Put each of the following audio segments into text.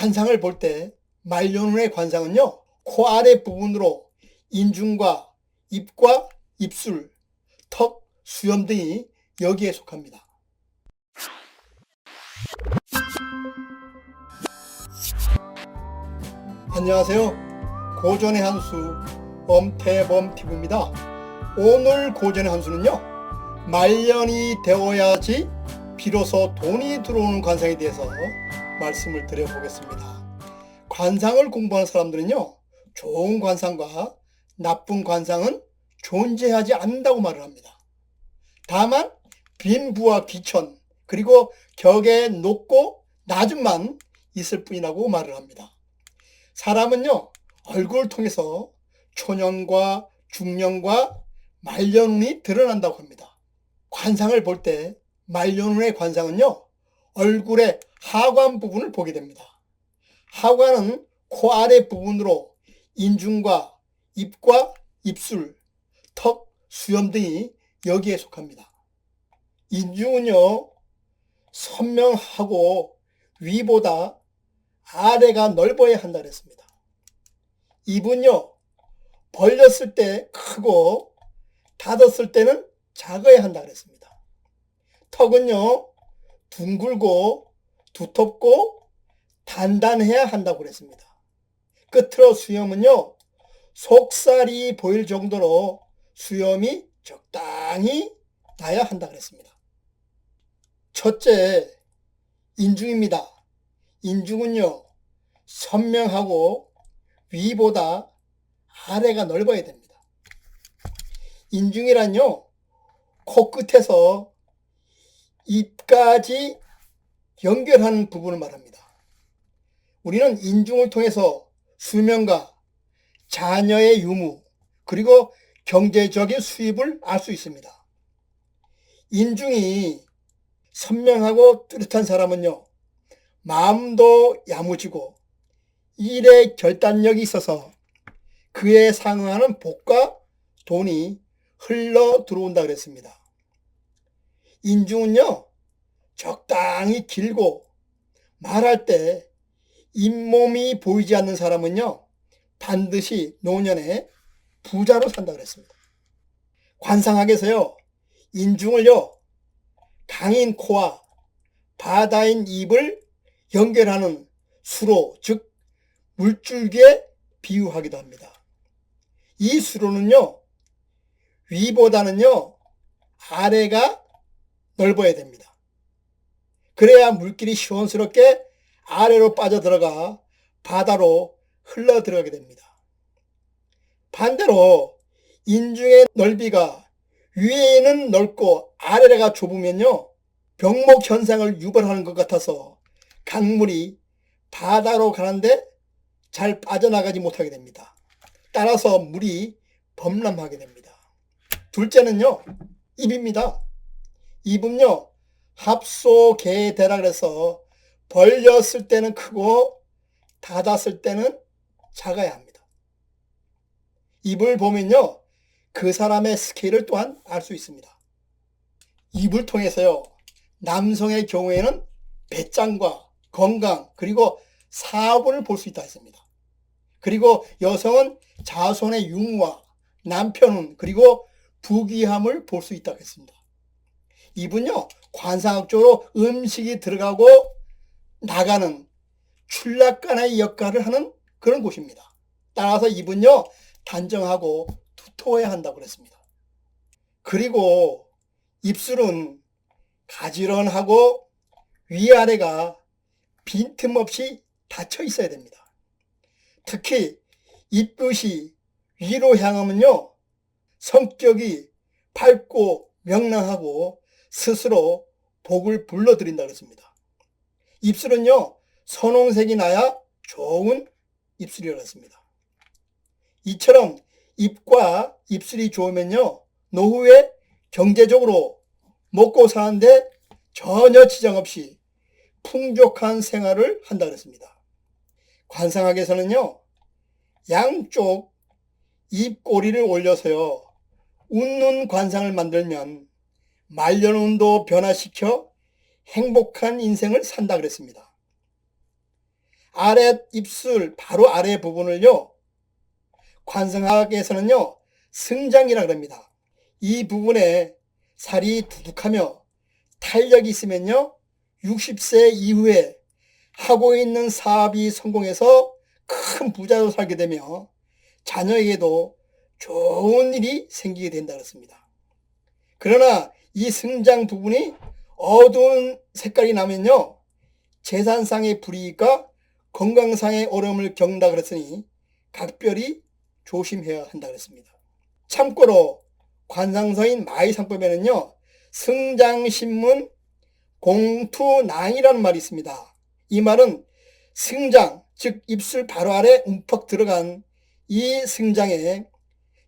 관상을 볼 때 말년운의 관상은요, 코 아래 부분으로 인중과 입과 입술, 턱, 수염 등이 여기에 속합니다. 안녕하세요. 고전의 한수 엄태범TV입니다. 오늘 고전의 한수는요, 말년이 되어야지 비로소 돈이 들어오는 관상에 대해서 말씀을 드려보겠습니다. 관상을 공부하는 사람들은요, 좋은 관상과 나쁜 관상은 존재하지 않는다고 말을 합니다. 다만 빈부와 귀천, 그리고 격의 높고 낮음만 있을 뿐이라고 말을 합니다. 사람은요, 얼굴을 통해서 초년과 중년과 말년운이 드러난다고 합니다. 관상을 볼 때 말년운의 관상은요, 얼굴의 하관 부분을 보게 됩니다. 하관은 코 아래 부분으로 인중과 입과 입술, 턱, 수염 등이 여기에 속합니다. 인중은요, 선명하고 위보다 아래가 넓어야 한다 그랬습니다. 입은요, 벌렸을 때 크고 닫았을 때는 작아야 한다 그랬습니다. 턱은요, 둥글고 두텁고 단단해야 한다고 그랬습니다. 끝으로 수염은요, 속살이 보일 정도로 수염이 적당히 나야 한다 그랬습니다. 첫째, 인중입니다. 인중은요, 선명하고 위보다 아래가 넓어야 됩니다. 인중이란요, 코끝에서 입까지 연결하는 부분을 말합니다. 우리는 인중을 통해서 수명과 자녀의 유무, 그리고 경제적인 수입을 알 수 있습니다. 인중이 선명하고 뚜렷한 사람은요, 마음도 야무지고 일에 결단력이 있어서 그에 상응하는 복과 돈이 흘러 들어온다 그랬습니다. 인중은요, 적당히 길고 말할 때 잇몸이 보이지 않는 사람은요, 반드시 노년에 부자로 산다 그랬습니다. 관상학에서요, 인중을요, 강인 코와 바다인 입을 연결하는 수로, 즉 물줄기에 비유하기도 합니다. 이 수로는요, 위보다는요, 아래가 넓어야 됩니다. 그래야 물길이 시원스럽게 아래로 빠져들어가 바다로 흘러 들어가게 됩니다. 반대로 인중의 넓이가 위에는 넓고 아래가 좁으면요, 병목 현상을 유발하는 것 같아서 강물이 바다로 가는데 잘 빠져나가지 못하게 됩니다. 따라서 물이 범람하게 됩니다. 둘째는요, 입입니다. 입은요, 합소개대라 그래서 벌렸을 때는 크고 닫았을 때는 작아야 합니다. 입을 보면요, 그 사람의 스케일을 또한 알 수 있습니다. 입을 통해서요, 남성의 경우에는 배짱과 건강, 그리고 사업을 볼 수 있다 했습니다. 그리고 여성은 자손의 유무와 남편운, 그리고 부귀함을 볼 수 있다고 했습니다. 입은요, 관상학적으로 음식이 들어가고 나가는 출납간의 역할을 하는 그런 곳입니다. 따라서 입은요, 단정하고 두터워야 한다고 그랬습니다. 그리고 입술은 가지런하고 위아래가 빈틈없이 닫혀 있어야 됩니다. 특히 입끝이 위로 향하면요, 성격이 밝고 명랑하고 스스로 복을 불러들인다 그랬습니다. 입술은요, 선홍색이 나야 좋은 입술이라고 했습니다. 이처럼 입과 입술이 좋으면요, 노후에 경제적으로 먹고 사는데 전혀 지장 없이 풍족한 생활을 한다 그랬습니다. 관상학에서는요, 양쪽 입꼬리를 올려서요, 웃는 관상을 만들면 말년운도 변화시켜 행복한 인생을 산다 그랬습니다. 아래 입술 바로 아래 부분을요, 관상학에서는요 승장이라 그럽니다. 이 부분에 살이 두둑하며 탄력이 있으면요 60세 이후에 하고 있는 사업이 성공해서 큰 부자로 살게 되며 자녀에게도 좋은 일이 생기게 된다 그랬습니다. 그러나 이 승장 부분이 어두운 색깔이 나면요 재산상의 불이익과 건강상의 어려움을 겪는다 그랬으니 각별히 조심해야 한다 그랬습니다. 참고로 관상서인 마의상법에는요 승장신문 공투낭이라는 말이 있습니다. 이 말은 승장, 즉 입술 바로 아래 움퍽 들어간 이 승장에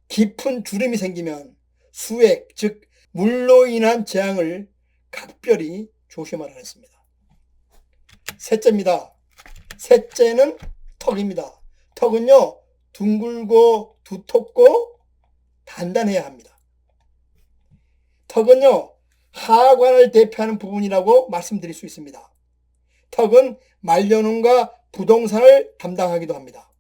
깊은 주름이 생기면 수액, 즉 물로 인한 재앙을 각별히 조심하라 했습니다. 셋째입니다. 셋째는 턱입니다. 턱은요 둥글고 두텁고 단단해야 합니다. 턱은요 하관을 대표하는 부분이라고 말씀드릴 수 있습니다. 턱은 말년운과 부동산을 담당하기도 합니다.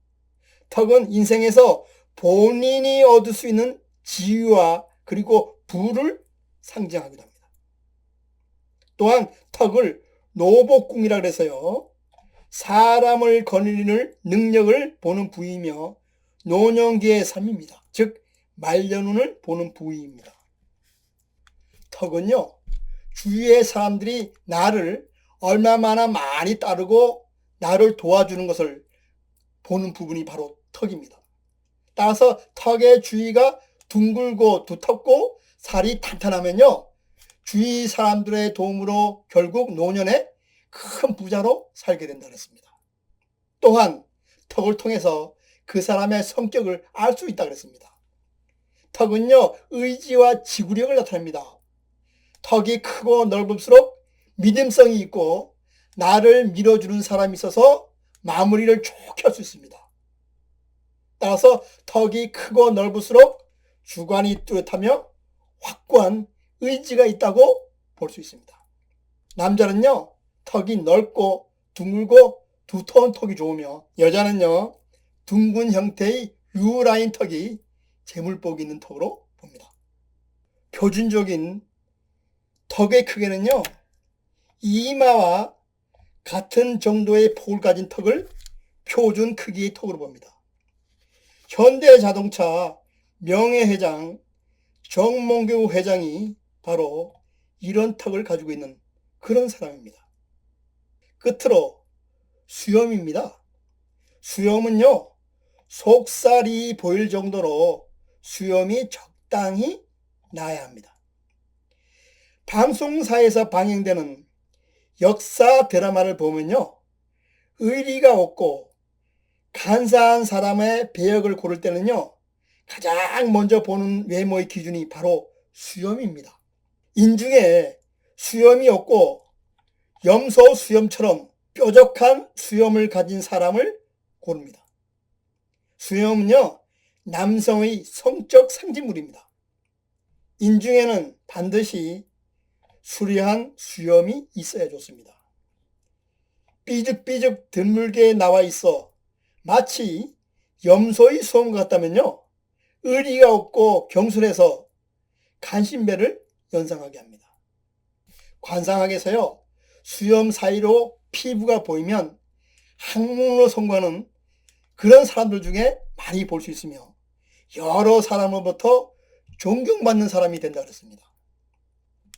턱은 인생에서 본인이 얻을 수 있는 지위와 그리고 부를 상징하기도 합니다. 또한 턱을 노복궁이라 그래서요 사람을 거느리는 능력을 보는 부위이며 노년기의 삶입니다. 즉 말년운을 보는 부위입니다. 턱은요 주위의 사람들이 나를 얼마나 많이 따르고 나를 도와주는 것을 보는 부분이 바로 턱입니다. 따라서 턱의 주위가 둥글고 두텁고 살이 탄탄하면요 주위 사람들의 도움으로 결국 노년에 큰 부자로 살게 된다 그랬습니다. 또한 턱을 통해서 그 사람의 성격을 알 수 있다 그랬습니다. 턱은요 의지와 지구력을 나타냅니다. 턱이 크고 넓을수록 믿음성이 있고 나를 밀어주는 사람이 있어서 마무리를 좋게 할 수 있습니다. 따라서 턱이 크고 넓을수록 주관이 뚜렷하며 확고한 의지가 있다고 볼 수 있습니다. 남자는요 턱이 넓고 둥글고 두터운 턱이 좋으며 여자는요 둥근 형태의 U라인 턱이 재물복이 있는 턱으로 봅니다. 표준적인 턱의 크기는요 이마와 같은 정도의 폭을 가진 턱을 표준 크기의 턱으로 봅니다. 현대자동차 명예회장 정몽규 회장이 바로 이런 턱을 가지고 있는 그런 사람입니다. 끝으로 수염입니다. 수염은요 속살이 보일 정도로 수염이 적당히 나야 합니다. 방송사에서 방영되는 역사 드라마를 보면요 의리가 없고 간사한 사람의 배역을 고를 때는요 가장 먼저 보는 외모의 기준이 바로 수염입니다. 인중에 수염이 없고 염소 수염처럼 뾰족한 수염을 가진 사람을 고릅니다. 수염은요 남성의 성적 상징물입니다. 인중에는 반드시 수려한 수염이 있어야 좋습니다. 삐죽삐죽 드물게 나와 있어 마치 염소의 수염 같다면요 의리가 없고 경솔해서 간신배를 연상하게 합니다. 관상학에서요 수염 사이로 피부가 보이면 학문으로 성공하는 그런 사람들 중에 많이 볼 수 있으며 여러 사람으로부터 존경받는 사람이 된다 그랬습니다.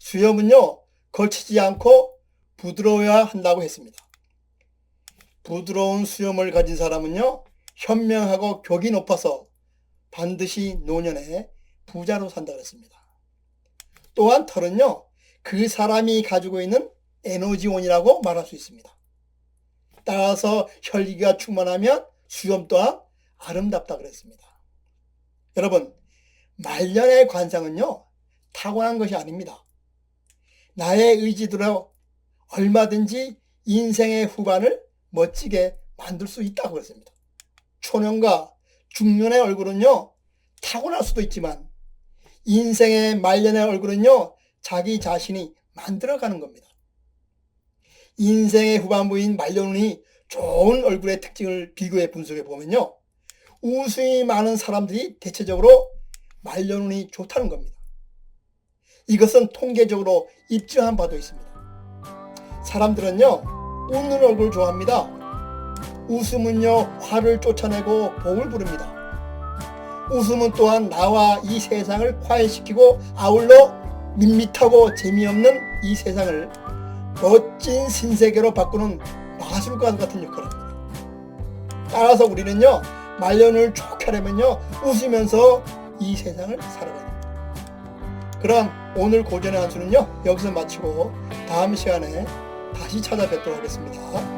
수염은요 걸치지 않고 부드러워야 한다고 했습니다. 부드러운 수염을 가진 사람은요 현명하고 격이 높아서 반드시 노년에 부자로 산다 그랬습니다. 또한 털은요 그 사람이 가지고 있는 에너지원이라고 말할 수 있습니다. 따라서 혈기가 충만하면 수염 또한 아름답다 그랬습니다. 여러분 말년의 관상은요 타고난 것이 아닙니다. 나의 의지대로 얼마든지 인생의 후반을 멋지게 만들 수 있다고 그랬습니다. 초년과 중년의 얼굴은요 타고날 수도 있지만 인생의 말년의 얼굴은요 자기 자신이 만들어가는 겁니다. 인생의 후반부인 말년운이 좋은 얼굴의 특징을 비교해 분석해 보면요, 웃음이 많은 사람들이 대체적으로 말년운이 좋다는 겁니다. 이것은 통계적으로 입증한 바도 있습니다. 사람들은요, 웃는 얼굴을 좋아합니다. 웃음은요, 화를 쫓아내고 복을 부릅니다. 웃음은 또한 나와 이 세상을 화해시키고 아울러 밋밋하고 재미없는 이 세상을 멋진 신세계로 바꾸는 마술과 같은 역할을 합니다. 따라서 우리는요, 말년을 좋게 하려면요, 웃으면서 이 세상을 살아가야 됩니다. 그럼 오늘 고전의 한 수는요, 여기서 마치고 다음 시간에 다시 찾아뵙도록 하겠습니다.